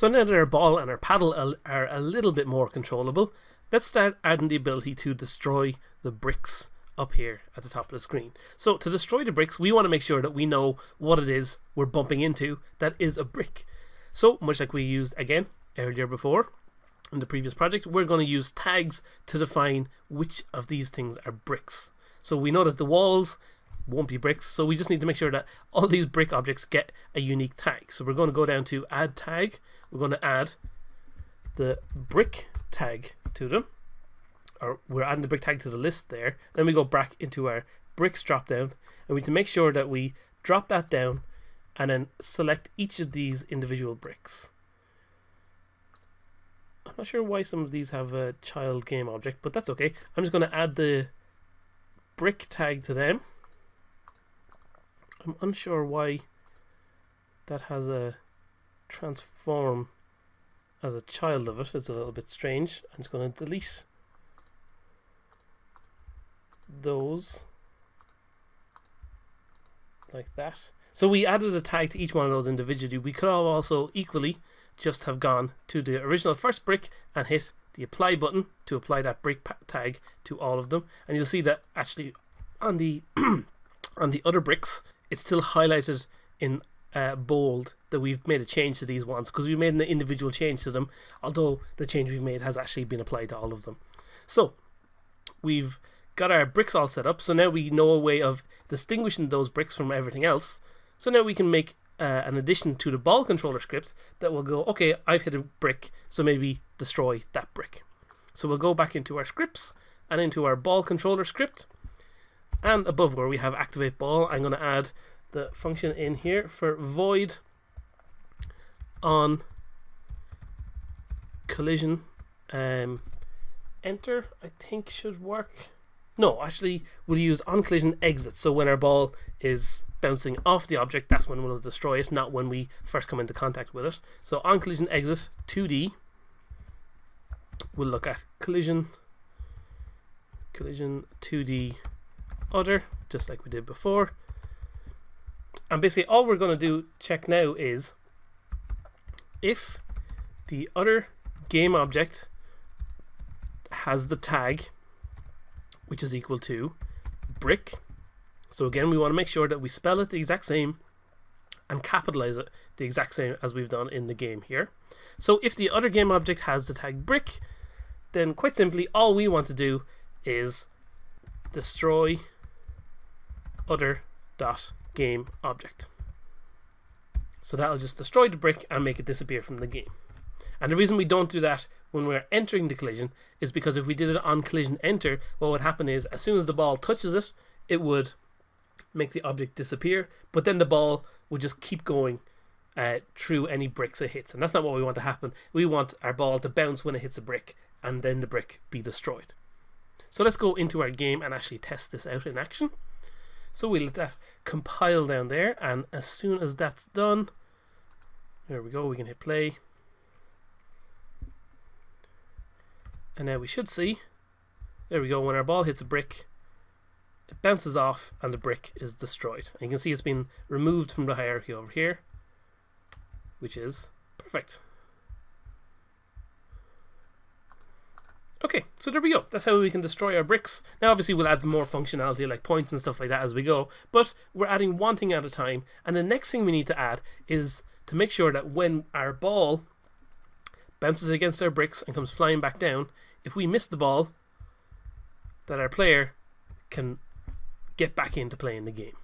So now that our ball and our paddle are a little bit more controllable, let's start adding the ability to destroy the bricks up here at the top of the screen. So to destroy the bricks, we want to make sure that we know what it is we're bumping into that is a brick. So much like we used again earlier before in the previous project, we're going to use tags to define which of these things are bricks. So we know that the walls won't be bricks, so we just need to make sure that all these brick objects get a unique tag. So we're going to go down to add tag, we're going to add the brick tag to them, or we're adding the brick tag to the list there. Then we go back into our bricks drop down, and we need to make sure that we drop that down and then select each of these individual bricks. I'm not sure why some of these have a child game object, but that's okay. I'm just going to add the brick tag to them. I'm unsure why that has a transform as a child of it. It's a little bit strange. I'm just going to delete those like that. So we added a tag to each one of those individually. We could have also equally just have gone to the original first brick and hit the apply button to apply that brick tag to all of them, and you'll see that actually on the on the other bricks it's still highlighted in bold that we've made a change to these ones, because we made an individual change to them, although the change we've made has actually been applied to all of them. So we've got our bricks all set up, so now we know a way of distinguishing those bricks from everything else. So now we can make an addition to the ball controller script that will go, okay, I've hit a brick, so maybe destroy that brick. So we'll go back into our scripts and into our ball controller script, and above where we have activate ball, I'm going to add the function in here for void on collision. Enter, I think, should work. No, actually we'll use on collision exit, so when our ball is bouncing off the object, that's when we'll destroy it, not when we first come into contact with it. So on collision exit 2D, we'll look at collision 2D other, just like we did before. And basically all we're going to do check now is if the other game object has the tag which is equal to brick. So again, we want to make sure that we spell it the exact same and capitalize it the exact same as we've done in the game here. So if the other game object has the tag brick, then quite simply all we want to do is destroy other dot game object. So that'll just destroy the brick and make it disappear from the game. And the reason we don't do that when we're entering the collision is because if we did it on collision enter, what would happen is as soon as the ball touches it, it would make the object disappear, but then the ball would just keep going through any bricks it hits, and that's not what we want to happen. We want our ball to bounce when it hits a brick and then the brick be destroyed. So let's go into our game and actually test this out in action. So we'll let that compile down there, and as soon as that's done, there we go, we can hit play. And now we should see, there we go, when our ball hits a brick, it bounces off and the brick is destroyed. And you can see it's been removed from the hierarchy over here, which is perfect. Okay, so there we go. That's how we can destroy our bricks. Now obviously we'll add more functionality like points and stuff like that as we go, but we're adding one thing at a time, and the next thing we need to add is to make sure that when our ball bounces against our bricks and comes flying back down, if we miss the ball, that our player can get back into playing the game.